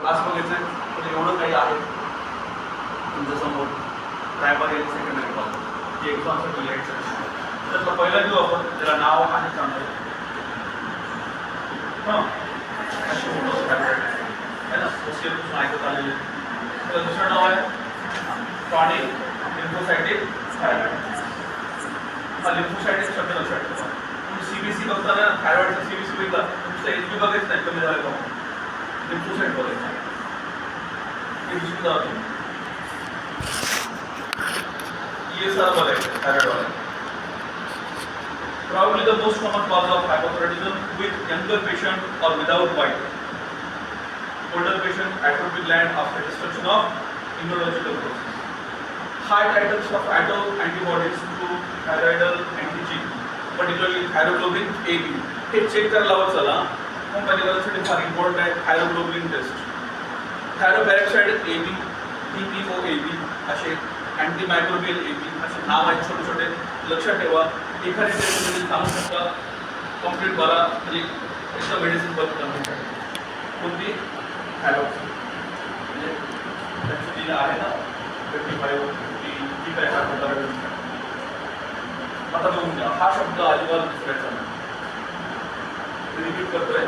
आज बघायचं तर एवढं काही आहे तुमच्यासमोर प्रायमरी आणि सेकंडरी कॉलेज जे एक्झामसाठी लिहायचं. त्यातला पहिला घेऊ आपण, त्याला नाव आहे चांगलं है ना, ऐकत आलेले. त्याचं दुसरं नाव आहे क्रॉनिक लिम्फोसाइटिक थायरॉइड. हा लिम्फोसाइटिक शब्द लक्षात ठेवा. तुम्ही CBC बघताना थायरॉइडचा CBC बघितला तुमचं HB बघायचं नाही कमी झालं का, लिम्फोसाइट बघायचं. हे दुसरं जातो ESR बघायचं थायरॉइडवाला. Probably the most common cause of hypothyroidism with younger patient or without white. Older patient, atrophic gland after destruction of immunological process. High titers of antibodies to thyroidal antigen, particularly thyroglobulin AB. हे check करायला लावत चला. मग परिवारासाठी फार important आहे thyroglobulin taste. थायरोपॅरॉक्साइड AB, TPOAB असे antimicrobial AB असे नाव आहेत छोटे छोटे. लक्षात ठेवा. एखादी टेस्ट तुम्ही सांगू शकता कम्प्लीट करा म्हणजे एकदम मेडिसिन बंद करण्यासाठी. कोणती थायरॉक्सिन म्हणजे त्याची आहे ना 55 ती काय हार्मोन. आता बघून घ्या हा शब्द अजिबात दुसऱ्याचा नाही. रिपीट करतोय.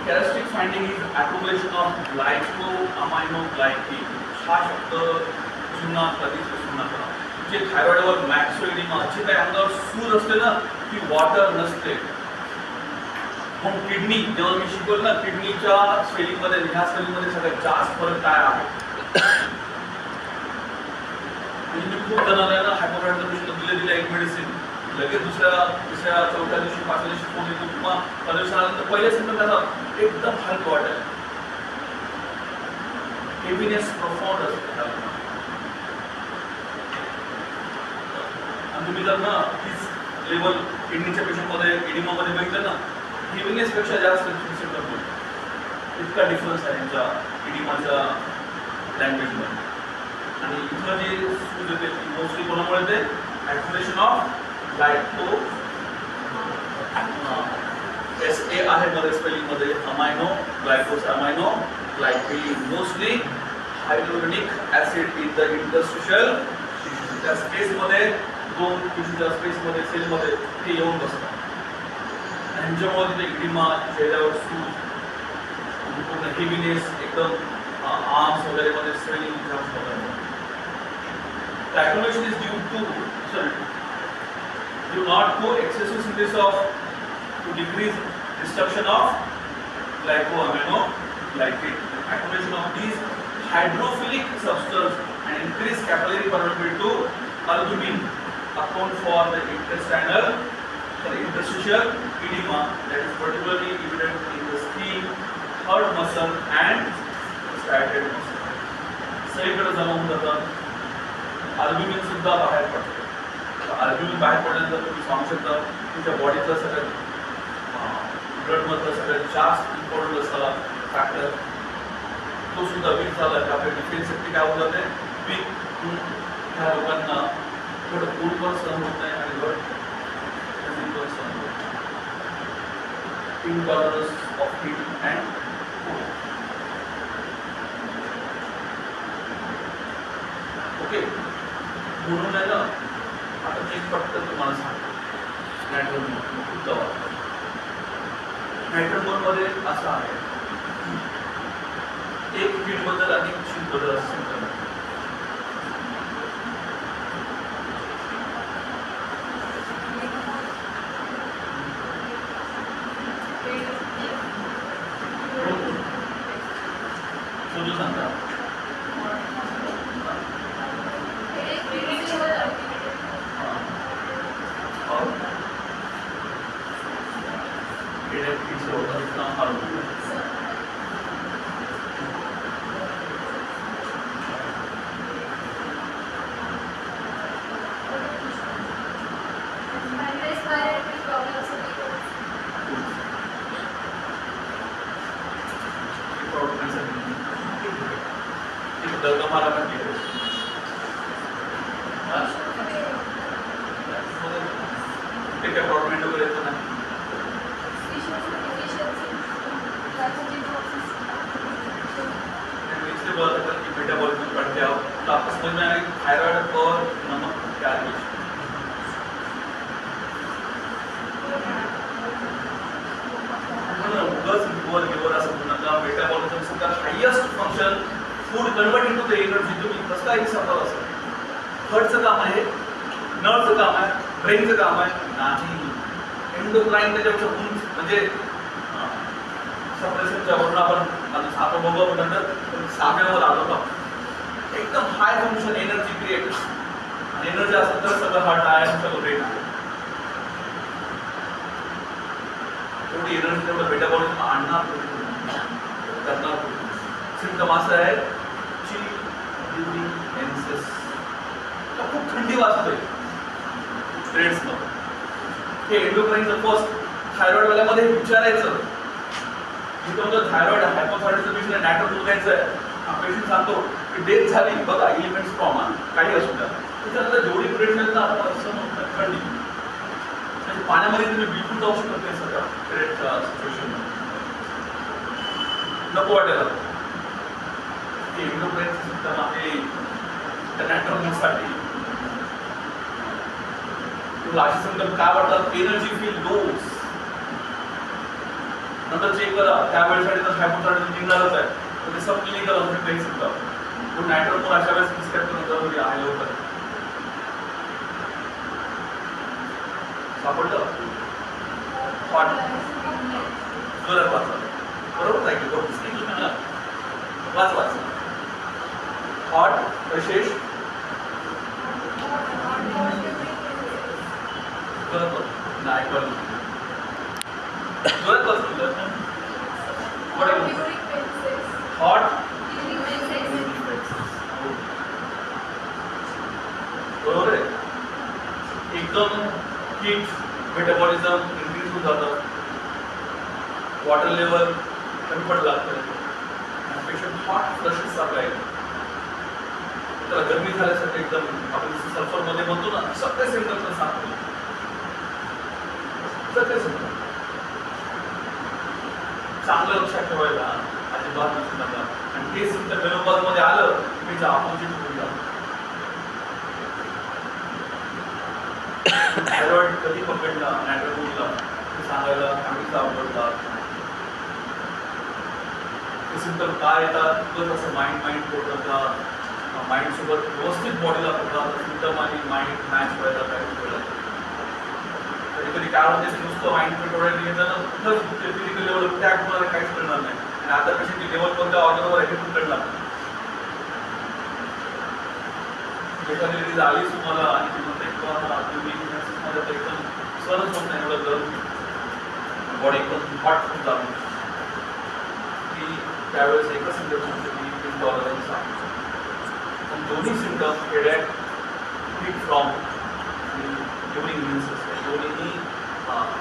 Characteristic finding is accumulation of glycosaminoglycan. हा शब्द जुना कधीच विसरू नका. जे थायरॉइडवर मॅक्सोइडिमा जे काही अंगावर सूज असते ना ती वॉटर नसते. मग किडनी जेव्हा मी शिकवलं ना किडनीच्या स्वेलिंगमध्ये ह्या स्वेलिंगमध्ये सगळ्यात जास्त फरक काय आहे. म्हणजे मी खूप जणांना ना हायपोथायरॉइडचं पेशंट दिले एक मेडिसिन लगेच दुसऱ्या तिसऱ्या चौथ्या दिवशी पाचव्या दिवशी फोन येतो किंवा पंधरा दिवसानंतर पहिल्या सिम्पटम त्याचा एकदम हलकं वाटेल. हेवीनेस प्रोफाउंड असते. तुम्ही जर ना तीच लेवल किडनीच्या पेशंटमध्ये एडिमामध्ये बघितलं ना हेवीनेसपेक्षा जास्त सिम्पटम होईल. इतका डिफरन्स आहे यांच्या एडिमाच्या लँग्वेजमध्ये. आणि इथं जे सूज येते मोस्टली कोणामुळे ते ॲक्युमुलेशन ऑफ ग्लायको SA आहे मध्ये स्पेलिंगमध्ये amino glycos amino glycan mostly hyaluronic acid in the interstitial त्या स्पेसमध्ये दोन टिश्यूच्या स्पेसमध्ये सेलमध्ये ते येऊन बसतात. ह्यांच्यामुळे तिथे इडिमा चेहऱ्यावर सूज पूर्ण हेवीनेस एकदम आर्म्स वगैरे मध्ये स्वेलिंग जास्त होतात. The accumulation is due not to excessive synthesis of to decrease destruction of glycosaminoglycan. Accumulation of these hydrophilic substance and increased capillary permeability to albumin account for the interstitial edema that is particularly evident in the skin, heart muscle and striated muscle. सगळीकडे जमा होऊन जातात. Albumin सुद्धा बाहेर पडतं. Albumin बाहेर पडल्यानंतर तुम्ही सांगू शकता तुमच्या बॉडीतलं सगळ्यात ब्लडमधलं सगळ्यात जास्त इम्पॉर्टंट असलेला फॅक्टर तो सुद्धा वीक झाला की आपल्या डिफेन्स सेफ्टी काय होऊन जाते वीक. ह्या लोकांना थोडं ऊन पण सहन होत नाही आणि पण सहन होत नाही. Intolerance of heat and cold. Okay म्हणून आहे ना आता एक पटकन तुम्हाला सांगतो नायट्रोजन खूप दवा. नायट्रोजन मध्ये असं आहे एक फीट बद्दल अनेक बदल असतात. शोधू सांगता तुम्हाला पण ते काय प्रॉब्लेम वगैरे येतो ना. लिया तो आपको समझ में आएगा थायराइड और नमक क्या है। लिवर असं म्हणू नका, मेटाबॉलिझम चा highest function food convert into the energy तुम्ही कसं काय समजावं असं हार्टचं काम आहे, नर्वचं काम आहे, ब्रेनचं काम आहे नाही. एंडोक्राईन त्याच्यापेक्षा उंच म्हणजे सप्रेशनच्या वरून आपण बघू नंतर साम्यावर आलो एकदम हाय फंक्शन एनर्जी क्रिएट आणि एनर्जी असेल तर सगळं हार्ट आहे सगळं ब्रेन आहे. तेवढी एनर्जी तेवढं मेटाबॉलिझम आणणार करणार. सिम्पटम असं आहे खूप थंडी वाजतोय फ्रेंड्स मध्ये. हे एंडोक्राईनचं फर्स्ट थायरॉइड वाल्यामध्ये विचारायचं की तुमचं थायरॉइड हायपोथायरॉइडचं पेशंट नॅटर बघायचं आहे. हा पेशंट सांगतो की डेथ झाली बघा इलिमेंट्स फ्रॉम काही असू द्या त्याच्यानंतर जेवढी ब्रेड मिळतं आपण असं म्हणतात थंडी म्हणजे पाण्यामध्ये तुम्ही बिलकुल जाऊ शकत नाही सगळ्या ब्रेडच्या सिच्युएशन नको वाटायला. हे एंडोक्राईनचं सिस्टम आहे त्या नॅटरसाठी. तुला अशी सिम्पटम काय वाटतात एनर्जी फील लोस नंतर चेक करा त्यावेळेसाठी तर हायपोथायरॉइड निघणारच आहे तर ते सब क्लिनिकल असू काही सिम्पटम तो नॅटर पण अशा वेळेस प्रिस्क्राइब करून जरुरी आहे लवकर. सापडलं जोरात वाचा बरोबर आहे की वाच वाच हॉट विशेष नाही पण जोरात वाच हॉट बरोबर आहे. एकदम हीट मेटाबॉलिझम इन्क्रीज होऊन जातं, वॉटर लेवल कमी पड लागतं आणि पेशंट हॉट फ्लशेस सप्लाय त्याला गरमी झाल्यासाठी एकदम आपण सल्फरमध्ये म्हणतो ना सगळे सिम्पटम्स सांगतो सगळे सिम्पटम चांगलं लक्षात ठेवायला अजिबात नसू नका. आणि ते सिम्पटम मेनोपॉजमध्ये आलं की त्याचं अपोजिट होऊन जातं. थायरॉइड कधी पकडला नॅट्रोला ते सांगायला फॅमिलीचा आवडतात. ते सिम्पटम काय येतात तुझं असं माइंड होत जातात माइंड सोबत व्यवस्थित बॉडीला पकडतात सिम्पटम आणि माइंड मॅच व्हायला काय कळलं. कधी कधी काय होते नुसतं माइंड कंट्रोल घेताना कुठंच फिजिकल लेवल त्या कुणाला काहीच कळणार नाही आणि आता पेशंटची लेवल कोणत्या ऑर्गनवर आहे हे पण कळणार नाही. एखादी लेडीज आलीच तुम्हाला आणि ती म्हणते तुम्ही एकदम सहज होत नाही एवढं गरम बॉडी एकदम हॉट होऊन जातो की त्यावेळेस एकच सिम्पटम सांगते की टॉलरन्स सांगतो. पण दोन्ही symptom headache heat from during immune system दोन्हीही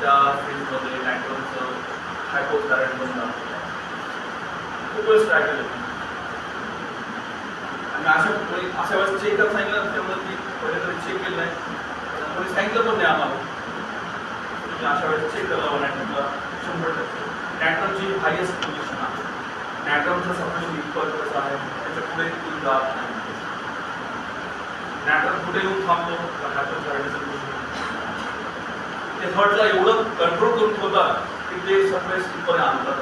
त्या फेजमध्ये नॅट्रोलचं हायपोथायरॉइड बनणार खूप वेळेस ट्राय केलं आणि अशा वेळेस चेक करत सांगितलं त्यामुळे की पहिले तरी चेक केलं नाही कोणी सांगितलं पण नाही आम्हाला तुम्ही अशा वेळेस चेक करावं नॅट्रोलला 100%. नॅट्रोलची हायेस्ट पोझिशन आहे नॅट्रोलचं सप्रेशन इक्वल कसं आहे त्याच्या पुढे तुम्ही जात नाही. नॅट्रोल पुढे येऊन थांबतो हायपोथायरॉइडचं ते हार्टला एवढं कंट्रोल करून ठेवतात की ते सप्रेस इथपर्यंत आणतात.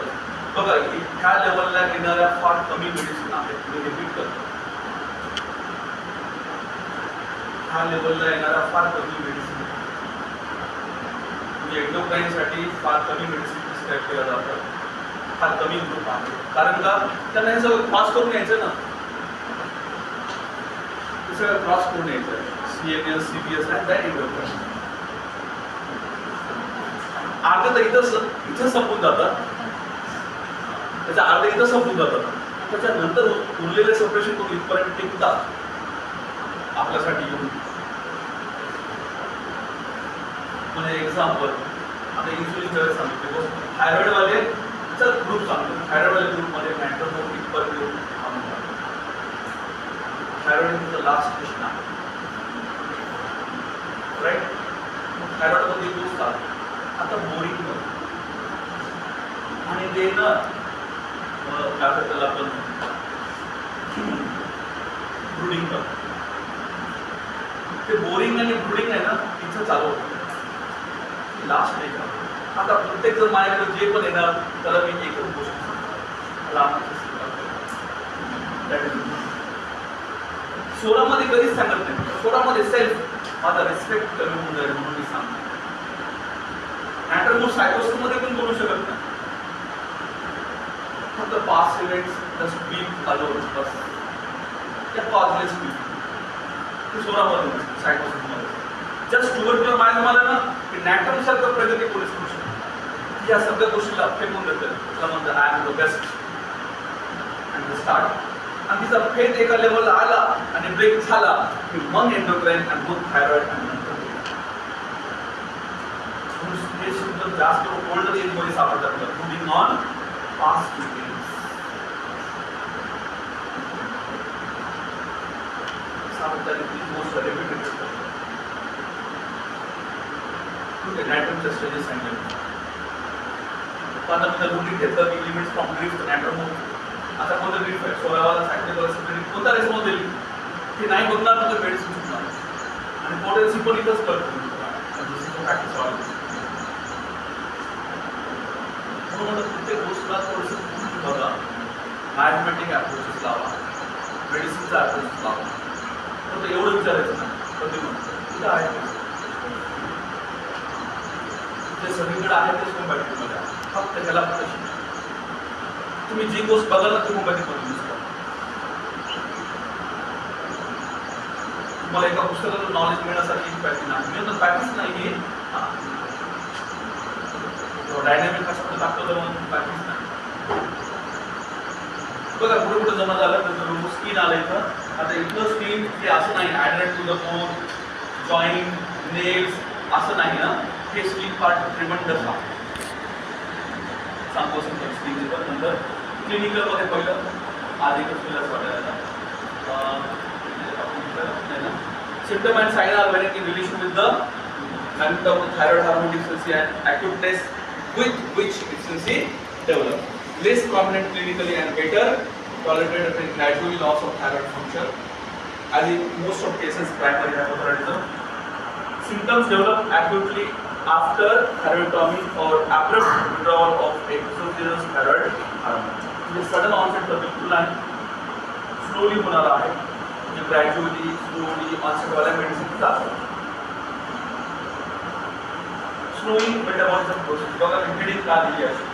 बघा ह्या लेवलला येणाऱ्या फार कमी मेडिसिन आहेत मी रिपीट करतो ह्या लेवलला येणाऱ्या फार कमी मेडिसिन म्हणजे एंडोक्राईनसाठी फार कमी मेडिसिन प्रिस्क्राईब केलं जातं. फार कमी ग्रुप आहे कारण का त्यांना हे सगळं क्रॉस करून यायचं ना हे सगळं क्रॉस करून यायचं CNS CPS आणि दॅट एंडोक्राईन अर्ध तर इथं संपून जातात त्याच्या अर्ध इथं संपून जातात त्याच्यानंतर उरलेले सप्रेशन करून इथपर्यंत टिकतात आपल्यासाठी येऊन. म्हणजे एक्झाम्पल आता इन्सुलिनच्या वेळेस सांगतो थायरॉइडवाले ग्रुप सांगतो थायरॉइडवाले ग्रुपमध्ये नॅट्रोल इथपर्यंत येऊन थांबून थायरॉइड तुमचं लास्ट स्टेशन आहे राईट. थायरॉइडमध्ये ग्रुप चालतो आता बोरिंग आणि ते ना काय त्याला आपण ब्रुडिंग करतो. ते बोरिंग आणि ब्रुडिंग आहे ना तिचं चालू होतं. लास्ट नाही का आता प्रत्येक जण माझ्याकडे जे पण येणार त्याला मी एकच गोष्ट सोडामध्ये कधीच सांगत नाही. सोडामध्ये सेल्फ माझा रिस्पेक्ट कमी होऊन जाईल म्हणून मी सांगतो. नाहीतर मग सायकोसिस मध्ये पण बोलू शकत नाही. फक्त past events just speak alone बस त्या कॉजलेस स्पीक ते सोडामध्ये सायकोसिस मध्ये जस्ट टुवर्ड युअर माइंड मला ना की नॅटरनुसार तर प्रगती पोलीस करू शकतो. या सगळ्या गोष्टीला फेकून देतात. त्याला म्हणतात I am the best and the start. आणि तिचा फेथ एका लेवलला आला आणि ब्रेक झाला की मग एंडोक्राइन आणि मग थायरॉइड आणि नंतर हे सुद्धा जास्त ओल्डर एज मध्ये सापडतात. मुव्हिंग ऑन फास्ट इव्हेंट्स सापडतात. मोस्ट रिपीटेड नॅटरमच्या स्टेजेस सांगितले. आता मी रुटीन घेतलं की लिमिट्स फ्रॉम ड्रिफ्ट नॅटर मूव. आता कोणतं ड्रिफ्ट आहे 16वाला सायकल कोणता रेस्पॉन्स देईल ते नाही बघणार तर मेडिसिन सुटणार आणि पोटेन्सी पण इथंच करतो. प्रॅक्टिस व्हावी म्हणून प्रत्येक गोष्टीला थोडंसं बघा. मॅथमॅटिक अप्रोचेस लावा, मेडिसिनचा अप्रोच लावा. फक्त एवढं विचारायचं नाही कधी म्हणतो इथं आहे जे सगळीकडे आहे तेच होमोपॅथीमध्ये आहे. फक्त ह्याला फक्त तुम्ही जी गोष्ट बघाल ना ती होमोपॅथीमध्ये यूज करा. तुम्हाला एका पुस्तकातून नॉलेज मिळण्यासाठी पॅथी नाही मी पॅथीच नाही हे डायनॅमिक कशामध्ये टाकतो तर म्हणून पॅथीच नाही. बघा कुठे कुठे जमा झालं तर स्किन आलं इथं. आता इथलं स्किन हे असं नाही adhered to the bone joint nails असं नाही ना. हे स्किन पार्ट ट्रिमेंडस आहे. सांगतो सिम्पल स्किन नंतर क्लिनिकलमध्ये पहिलं आधी कसं वाटायला symptom and sign are when in relation with the magnitude of the thyroid hormone deficiency and acuteness with which deficiency develops. Less prominent clinically and better tolerated and gradually loss of thyroid function. As in most of cases, primary hypothyroidism symptoms develop acutely after thyroidectomy or abrupt withdrawal of exogenous thyroid hormone. The sudden onset of the plan slowly होणारा आहे. Gradually slowly onset वाला medicine चालतं. Slowly metabolism process बघा heading का दिली आहे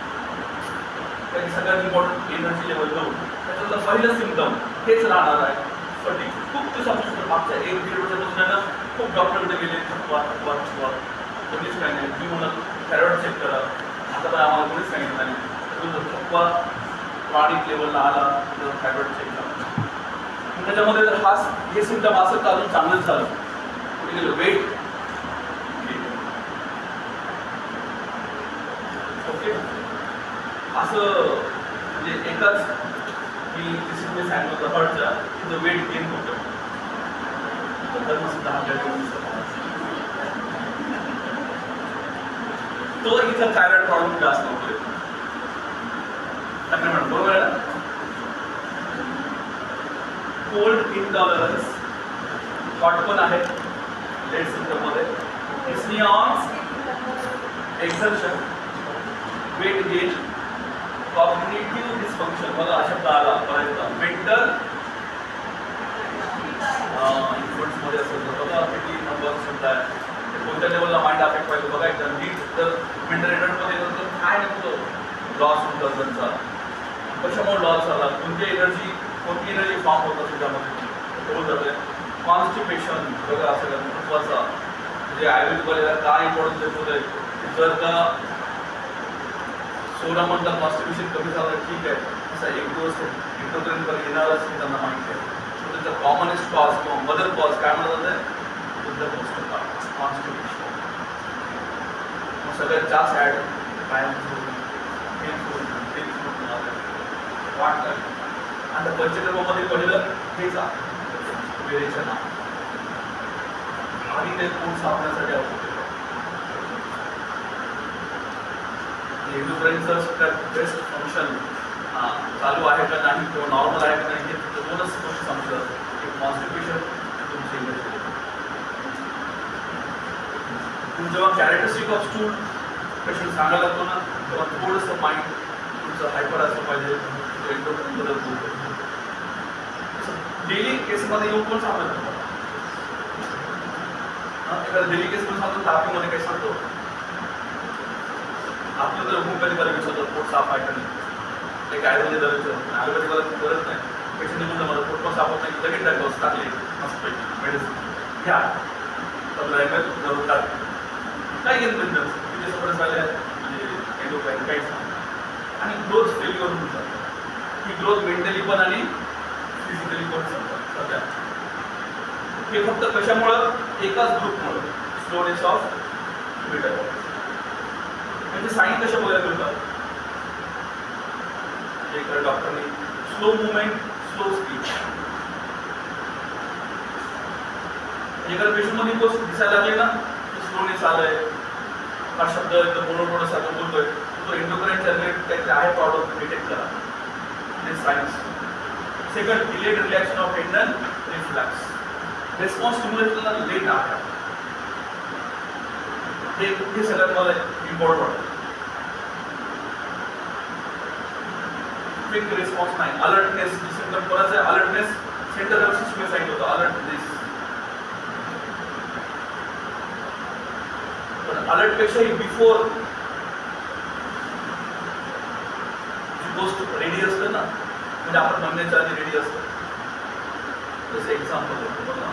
त्याची सगळ्यात इम्पॉर्टंट एनर्जी लेवल जाऊन त्याच्यातलं पहिलं सिम्पटम हेच राहणार आहे फटीग. खूप दिवसापासून मागच्या 1-1.5 वर्षापासून खूप डॉक्टरकडे गेले थकवा कोणीच काही नाही. मी म्हणत थायरॉइड चेक करा आता पण आम्हाला कोणीच सांगितलं नाही. थकवा क्रानिक लेवलला आला तर थायरॉइड चेक करा. त्याच्यामध्ये जर हे सिम्पटम असं तर अजून चांगलंच झालं. कुठे गेलं वेट ओके असं म्हणजे एकाच मी डिसिप्लिन सांगितलं हर्टच्या तिथं वेट गेन होतं तर सुद्धा तो इथं थायरॉइड प्रॉब्लेम जास्त होतोय. मॅडम बरोबर आहे ना. कोल्ड इंटॉलरन्स हॉट पण आहे लेट सिम्पटममध्ये. Dyspnoea on exertion weight gain cognitive dysfunction बघा हा शब्द आला पर्यंत मेंटल इन्फ्लुएन्समध्ये असेल बघा किती नंबर शब्द आहे कोणत्या लेवलला माइंड अफेक्ट पाहिजे बघा. एकदा नीट तर मेंटल रिटर्नमध्ये काय नव्हतं लॉस होतं त्यांचा कशामुळे लॉस झाला कोणती एनर्जी फॉर्म होतं त्याच्यामध्ये होत जाते. कॉन्स्टिपेशन बघा सगळ्यात महत्त्वाचा म्हणजे आयुर्वेदमध्ये काय इम्पॉर्टन्स देत होते जर का 16 म्हणतात कॉन्स्टिपेशन कमी झालं ठीक आहे असा एक दिवस इंटोक्राईनवर येणारच हे त्यांना माहिती आहे. तर त्याचा कॉमनेस्ट कॉज किंवा मदर कॉज काय म्हणतात ते कॉन्स्टिपेशन. मग सगळ्यात जास्त ॲड काय वाटतं आणि पंचकर्मामध्ये पहिलं हेच वेरेशन आणि ते पोट सापण्यासाठी औषध एंडोक्राईनचं सगळ्यात बेस्ट फंक्शन चालू आहे का नाही किंवा नॉर्मल आहे का नाही हे दोनच गोष्टी समजतात. कॉन्स्टिपेशन तुमचे जेव्हा कॅरेक्टरिस्टिक ऑफ स्टूल पेशंट सांगायला लागतो ना तेव्हा थोडंसं माइंड तुमचं हायपर असलं पाहिजे एंडोक्राईन बदल होतो. डेली केसमध्ये येऊन कोण सांगत एखाद्या डेली केसमध्ये सांगतो तापीमध्ये काही सांगतो आपलं तर होमिओपॅथी बरं विचारतो पोट साफ आहे का नाही एक आयुर्वेदिक दरचं आयुर्वेदिक मला गरज नाही पेशंट म्हणलं मला पोट पण साफ होत नाही लगेच डायग्नोस टाकले मस्त मेडिसिन घ्या तर जरूर टाकले काय घेऊन बिझनेस तिथे सपोर्ट झाले म्हणजे एंडोक्राईन काहीच आणि ग्रोथ फेल्युअर होऊन जातं ही ग्रोथ मेंटली पण आणि फिजिकली पण सध्या हे फक्त कशामुळं एकाच ग्रुपमुळं स्लोनेस ऑफ बिटर म्हणजे साईन कशा बघायला मिळतात एक डॉक्टरने स्लो मुवमेंट स्लो स्पीच एका पेशंटमध्ये गोष्ट दिसायला लागली ना स्लोनेस आलंय हा शब्द एकदम मोनोटोनस सारखं बोलतोय तो एंडोक्राईनच्या रिलेटेड काहीतरी आहे प्रॉब्लेम डिटेक्ट करा हे science. Second delayed relaxation of ankle reflex response स्टिम्युलेशनला लेट आहे हे सगळ्यात मला इम्पॉर्टंट वाटतं. क्विक रिस्पॉन्स नाही अलर्टनेस सिस्टम कोणाचं आहे अलर्टनेस सेंटर नर्वस सिस्टम सांगितलं होतं अलर्टनेस पण अलर्ट पेक्षाही बिफोर जी गोष्ट रेडी असतं ना म्हणजे आपण म्हणण्याच्या आधी रेडी असतं जसं एक्झाम्पल होतं बघा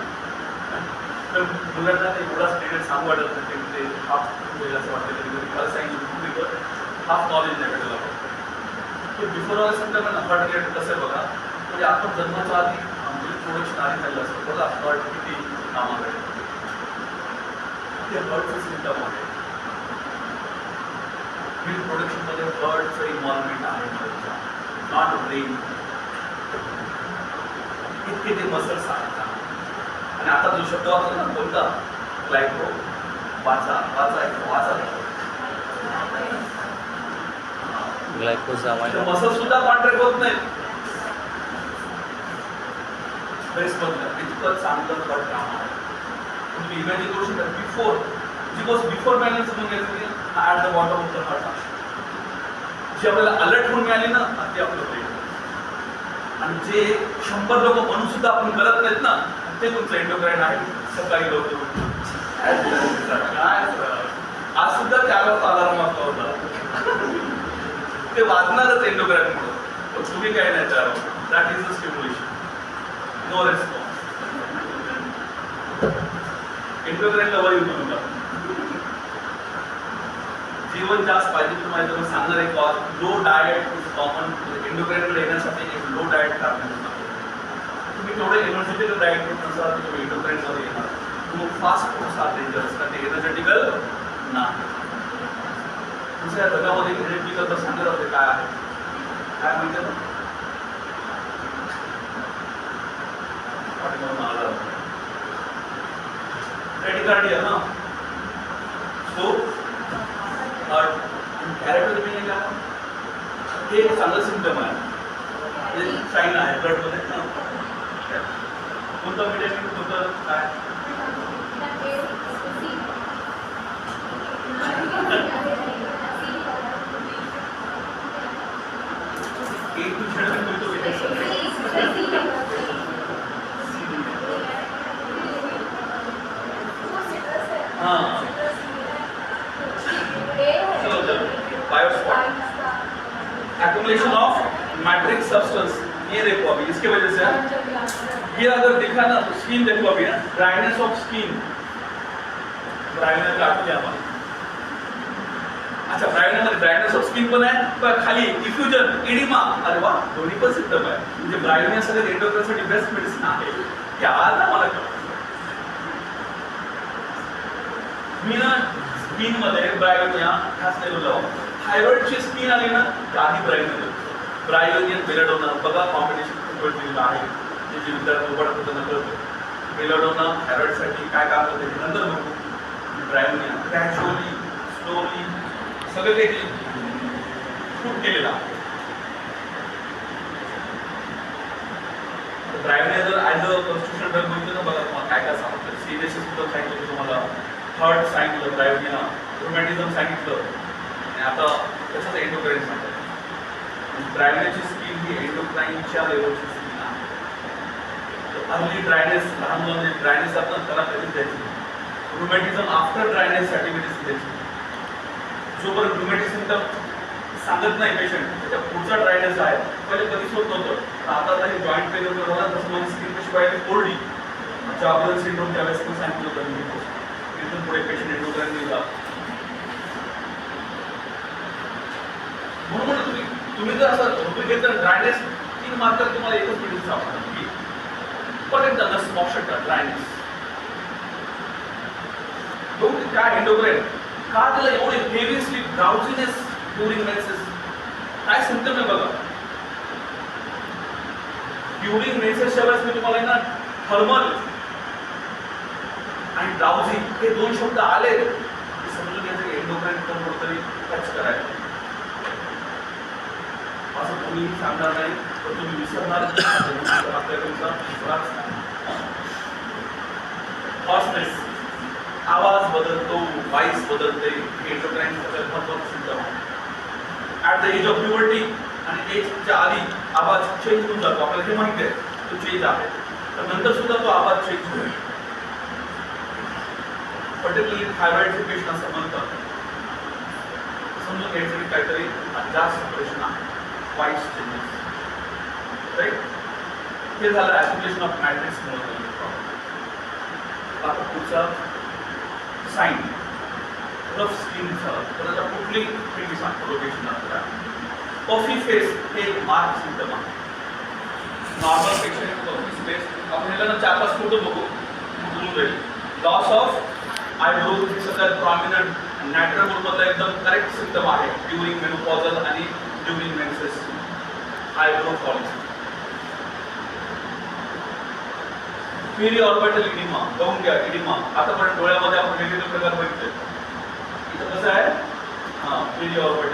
तर मुलांना एवढाच डिटेल सांगू वाटत नाही ते हाफ होईल असं वाटतं कधी कधी मला सांगितलं हाफ नॉलेज नाही भेटलं ते बिफोर ऑल समजा हार्ट रेट कसं आहे बघा म्हणजे आपण जन्माच्या आधी प्रोडक्शन आधी झालं असतं बघा हार्ट किती कामाकडे ते हर्टचं सिम्टम आहे मिल्क प्रोडक्शनमध्ये हर्टचं इन्व्हॉल्वमेंट आहे नॉट ब्रेन इतके ते मसल्स आहेत आणि आता जो शब्द वाचला ना कोणता ग्लायको वाचा मसल सुद्धा कॉन्ट्रॅक्ट होत नाही इतकं चांगलं काम आहे तुम्ही इमॅजिन करू शकता बिफोर जी गोष्ट बिफोर बॅलन्स म्हणून घ्यायचं at the bottom of the heart जी आपल्याला अलर्ट होऊन मिळाली ना ते आपलं ब्रेन आणि जे 100 लोक म्हणून सुद्धा आपण करत नाहीत ना ते तुमचं एंडोक्राईन आहे. सकाळी लवकर आज सुद्धा 4 वाजता अलार्म वाजता होता ते वाजणारच एंडोक्राईन म्हणून तुम्ही काय नाही त्यावर that is the stimulation no response एंडोक्राईनला वर येऊ नका जीवन जास्त पाहिजे तुम्हाला सांगणार एक लो डाएट कॉमन एंडोक्राईनकडे येण्यासाठी एक लो डाएट करण्यात तुम्ही थोडे एनर्जेटिकल डाएट नसाल तुम्ही एंडोक्राईनमध्ये येणार तुम्ही फास्ट फूड हा डेंजरस कारण ते एनर्जेटिकल नाही दुसऱ्या जगामध्ये एनर्जेटिकल तर सांगत होते काय आहे काय माहिती ना ब्रॅडिकार्डिया ना सो कॅरेक्टर म्हणजे काय हे एक चांगलं सिम्टम आहे साईन आहे ब्लडमध्ये कोणतं विटॅमिन कोणतं काय एक्युमुलेशन ऑफ मैट्रिक्स सब्सटेंस ये देखो अभी इसके वजह से ये अगर देखा ना तो स्किन देखो अभी ना ड्राइनेस ऑफ स्किन ड्राइनेस काट लिया हमारा अच्छा ड्राइनेस ऑफ स्किन पण आहे पण खाली डिफ्यूजन एडिमा अरे वा दोन्ही पण सिस्टम आहे म्हणजे ड्रायनेस आणि एंडोक्राईनसाठी बेस्ट मेडिसिन आहे हे आज आम्हाला मी ना स्किन मध्ये ब्रायोनिया खास लेवलला थायरॉइडची स्किन आली ना आधी ब्रायोनियन बेलाडोना बघा कॉम्पिटिशन खूप दिलेलं आहे जे विद्यार्थी उघडत त्यांना कळतं बेलाडोना थायरॉइडसाठी काय काम करते नंतर बघू ब्रायोनिया ग्रॅज्युअली स्लोली सगळं काही शूट केलेलं आहे ब्रायोनिया जर ॲज अ कॉन्स्टिट्यूशन ड्रग बघितलं ना बघा तुम्हाला काय काय सांगितलं, सिनेसिस सुद्धा सांगितलं तुम्हाला, हार्ट सांगितलं, ब्रायोनिया, रोमॅटिझम सांगितलं, आणि आता त्याच्यात एंडोक्राईन सांगितलं. ब्रायोनियाची स्कीम ही एंडोक्राईनच्या लेवलची स्कीम आहे. अर्ली ड्रायनेस, लहान मुलांमध्ये ड्रायनेस आपण त्याला कधीच द्यायची. रुमॅटिझम आफ्टर ड्रायनेससाठी मेडिसिन द्यायची. जोपर्यंत रुमॅटिक सिम्पटम सांगत नाही पेशंट, त्याच्या पुढचा ड्रायनेस आहे पहिले कधीच होत नव्हतं, पण आता हे जॉईंट पेन वगैरे झाला तसं माझी स्किन कशी पाहिजे कोरडी, जॉबलर सिंड्रोम त्यावेळेस पण सांगितलं होतं मी. तिथून पुढे पेशंट एंडोक्राईन दिला. म्हणून तुम्ही जर असं रुपये घेतलं ड्रायनेस 3 मार्कर तुम्हाला एकच मेडिसिन सापडणार की पण एकदा नस ऑप्शन ड्रायनेस. काय एंडोक्राईन का त्याला एवढे हेवी स्लीप, ड्राउझीनेस ड्युरिंग मेन्सेस, काय सिम्पटम आहे बघा. ड्युरिंग मेन्सेसच्या वेळेस मी तुम्हाला ना थर्मल आणि ड्राउझी हे 2 शब्द आले समजून घ्यायचं की एंडोक्राईन कुठतरी टच करायला. असं तुम्ही सांगणार नाही तर तुम्ही विसरणार हॉर्सनेस, आवाज बदलतो, व्हॉइस बदलते, एंडोक्राईन महत्त्वाचा सिम्पटम आहे. At the age of puberty आणि एजच्या आधी आवाज चेंज होऊन जातो, आपल्याला हे माहिती आहे तो चेंज आहे, तर नंतर सुद्धा तो आवाज चेंज होईल. पर्टिक्युलरली थायरॉइडचे पेशंट असं म्हणतात, समजून घ्यायचं की काहीतरी जास्त ऑपरेशन आहे, व्हॉइस चेंजेस, राईट. हे झालं ॲसिम्युलेशन ऑफ मॅट्रिक्समुळे. आता पुढचा साईन रफ स्किन झालं तर आता कुठली ट्रीटमेंट सांगतो लोकेशन असतात. कॉफी फेस हे एक मार्क सिम्पटम आहे. नॉर्मल पेशंट कॉफी फेस आपण याला 4-5 फोटो बघू म्हणून राहील. लॉस ऑफ आयब्रो हे सगळ्यात प्रॉमिनंट नॅचरल मूडमधला एकदम करेक्ट सिम्पटम आहे ड्युरिंग मेनोपॉजल आणि during menses. Eyebrow falling, periorbital oedema, बघून घ्या इडिमा. आता पण डोळ्यामध्ये आपण वेगवेगळे प्रकार बघितले. इथं कसं आहे, पेरी ऑर्बिटल